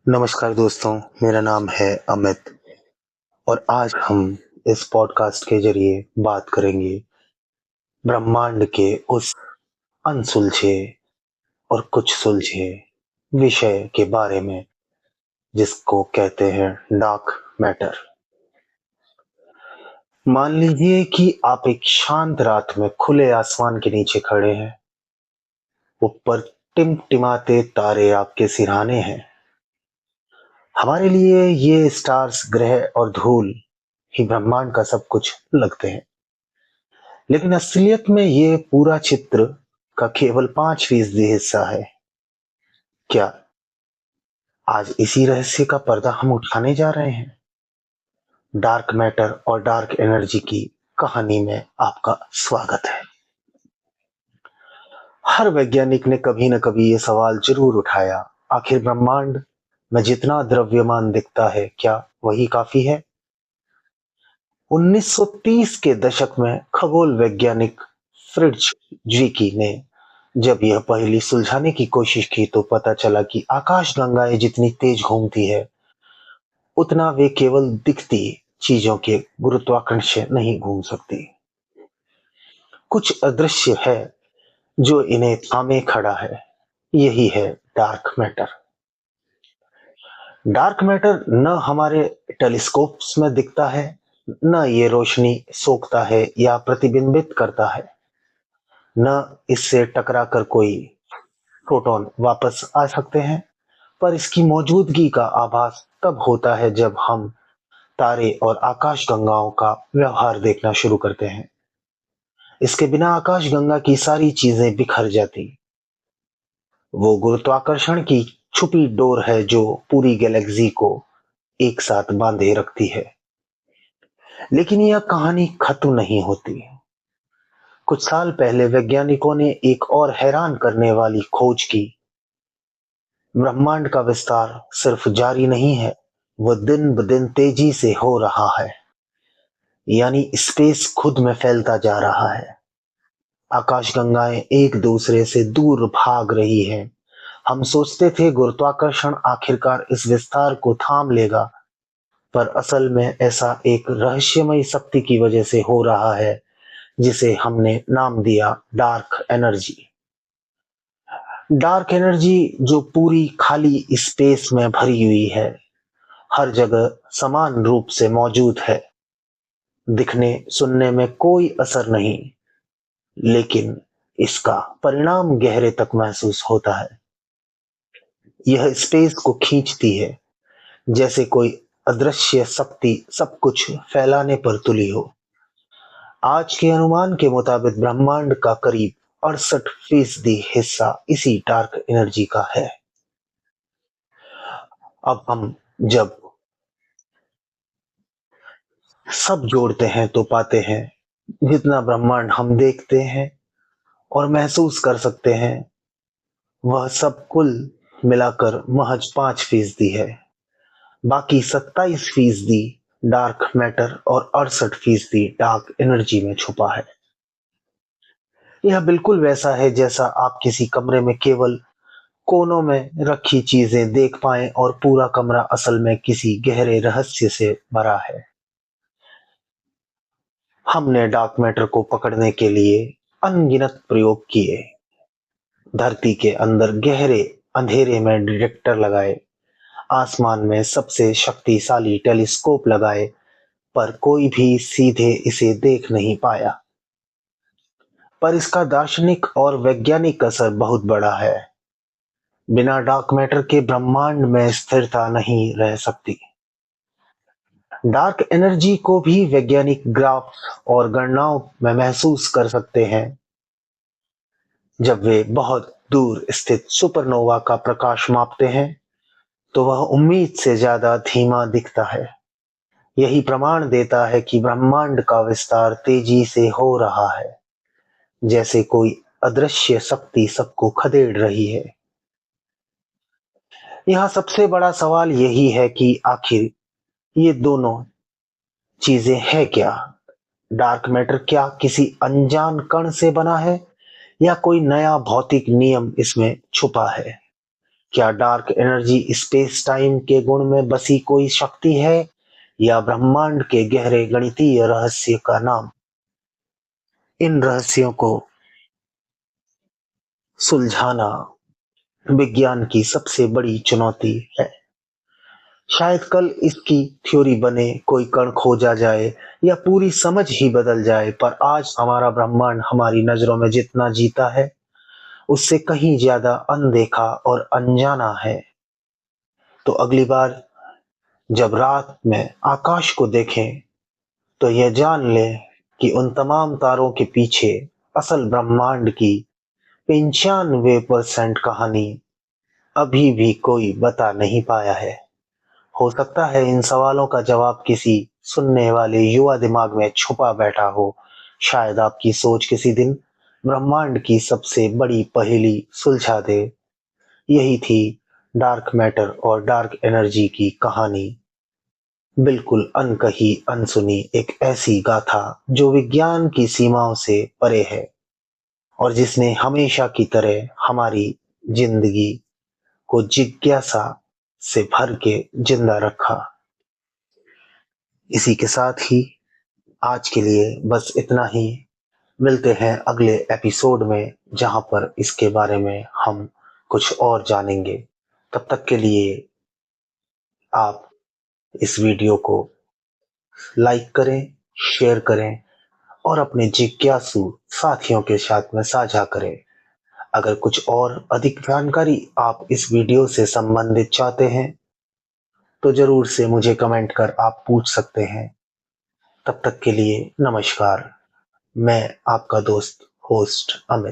नमस्कार दोस्तों, मेरा नाम है अमित और आज हम इस पॉडकास्ट के ज़रिए बात करेंगे ब्रह्मांड के उस अनसुलझे और कुछ सुलझे विषय के बारे में जिसको कहते हैं डार्क मैटर। मान लीजिए कि आप एक शांत रात में खुले आसमान के नीचे खड़े हैं। ऊपर टिमटिमाते तारे आपके सिरहाने हैं। हमारे लिए ये स्टार्स, ग्रह और धूल ही ब्रह्मांड का सब कुछ लगते हैं। लेकिन असलियत में ये पूरा चित्र का केवल 5% हिस्सा है। क्या आज इसी रहस्य का पर्दा हम उठाने जा रहे हैं? डार्क मैटर और डार्क एनर्जी की कहानी में आपका स्वागत है। हर वैज्ञानिक ने कभी न कभी ये सवाल जरूर उठाया, आखिर ब्रह्मांड में जितना द्रव्यमान दिखता है, क्या वही काफी है? 1930 के दशक में खगोल वैज्ञानिक फ्रिट्ज ज्विकी ने जब यह पहेली सुलझाने की कोशिश की तो पता चला कि आकाशगंगाएं जितनी तेज घूमती है, उतना वे केवल दिखती चीजों के गुरुत्वाकर्षण से नहीं घूम सकती। कुछ अदृश्य है जो इन्हें थामे खड़ा है। यही है डार्क मैटर। डार्क मैटर न हमारे टेलीस्कोप्स में दिखता है, न ये रोशनी सोखता है या प्रतिबिंबित करता है, न इससे टकराकर कोई प्रोटॉन वापस आ सकते हैं। पर इसकी मौजूदगी का आभास तब होता है जब हम तारे और आकाशगंगाओं का व्यवहार देखना शुरू करते हैं। इसके बिना आकाशगंगा की सारी चीजें बिखर जाती। वो गुरुत्वाकर्षण की छुपी डोर है जो पूरी गैलेक्सी को एक साथ बांधे रखती है। लेकिन यह कहानी खत्म नहीं होती। कुछ साल पहले वैज्ञानिकों ने एक और हैरान करने वाली खोज की। ब्रह्मांड का विस्तार सिर्फ जारी नहीं है, वह दिन ब दिन तेजी से हो रहा है। यानी स्पेस खुद में फैलता जा रहा है। आकाशगंगाएं एक दूसरे से दूर भाग रही हैं। हम सोचते थे गुरुत्वाकर्षण आखिरकार इस विस्तार को थाम लेगा, पर असल में ऐसा एक रहस्यमयी शक्ति की वजह से हो रहा है जिसे हमने नाम दिया डार्क एनर्जी। डार्क एनर्जी जो पूरी खाली स्पेस में भरी हुई है, हर जगह समान रूप से मौजूद है। दिखने सुनने में कोई असर नहीं, लेकिन इसका परिणाम गहरे तक महसूस होता है। यह स्पेस को खींचती है, जैसे कोई अदृश्य शक्ति सब कुछ फैलाने पर तुली हो। आज के अनुमान के मुताबिक ब्रह्मांड का करीब 68% हिस्सा इसी डार्क एनर्जी का है। अब हम जब सब जोड़ते हैं तो पाते हैं जितना ब्रह्मांड हम देखते हैं और महसूस कर सकते हैं, वह सब कुल मिलाकर महज 5% है। बाकी 27% डार्क मैटर और 68% डार्क एनर्जी में छुपा है। यह बिल्कुल वैसा है जैसा आप किसी कमरे में केवल कोनों में रखी चीजें देख पाएं और पूरा कमरा असल में किसी गहरे रहस्य से भरा है। हमने डार्क मैटर को पकड़ने के लिए अनगिनत प्रयोग किए। धरती के अंदर गहरे अंधेरे में डिटेक्टर लगाए, आसमान में सबसे शक्तिशाली टेलीस्कोप लगाए, पर कोई भी सीधे इसे देख नहीं पाया। पर इसका दार्शनिक और वैज्ञानिक असर बहुत बड़ा है। बिना डार्क मैटर के ब्रह्मांड में स्थिरता नहीं रह सकती। डार्क एनर्जी को भी वैज्ञानिक ग्राफ और गणनाओं में महसूस कर सकते हैं। जब वे बहुत दूर स्थित सुपरनोवा का प्रकाश मापते हैं तो वह उम्मीद से ज्यादा धीमा दिखता है। यही प्रमाण देता है कि ब्रह्मांड का विस्तार तेजी से हो रहा है, जैसे कोई अदृश्य शक्ति सबको खदेड़ रही है। यहाँ सबसे बड़ा सवाल यही है कि आखिर ये दोनों चीजें हैं क्या? डार्क मैटर क्या किसी अनजान कण से बना है या कोई नया भौतिक नियम इसमें छुपा है? क्या डार्क एनर्जी स्पेस टाइम के गुण में बसी कोई शक्ति है, या ब्रह्मांड के गहरे गणितीय रहस्य का नाम? इन रहस्यों को सुलझाना विज्ञान की सबसे बड़ी चुनौती है। शायद कल इसकी थ्योरी बने, कोई कण खोजा जाए, या पूरी समझ ही बदल जाए, पर आज हमारा ब्रह्मांड हमारी नजरों में जितना जीता है, उससे कहीं ज्यादा अनदेखा और अनजाना है। तो अगली बार जब रात में आकाश को देखें, तो यह जान लें कि उन तमाम तारों के पीछे असल ब्रह्मांड की 95% कहानी अभी भी कोई बता नहीं पाया है। हो सकता है इन सवालों का जवाब किसी सुनने वाले युवा दिमाग में छुपा बैठा हो। शायद आपकी सोच किसी दिन ब्रह्मांड की सबसे बड़ी पहेली सुलझा दे। यही थी डार्क मैटर और डार्क एनर्जी की कहानी। बिल्कुल अनकही, अनसुनी, एक ऐसी गाथा जो विज्ञान की सीमाओं से परे है, और जिसने हमेशा की तरह हमारी जिंदगी को जिज्ञासा से भर के जिंदा रखा। इसी के साथ ही आज के लिए बस इतना ही। मिलते हैं अगले एपिसोड में, जहां पर इसके बारे में हम कुछ और जानेंगे। तब तक के लिए आप इस वीडियो को लाइक करें, शेयर करें, और अपने जिज्ञासु साथियों के साथ में साझा करें। अगर कुछ और अधिक जानकारी आप इस वीडियो से संबंधित चाहते हैं, तो जरूर से मुझे कमेंट कर आप पूछ सकते हैं। तब तक के लिए नमस्कार। मैं आपका दोस्त होस्ट अमित।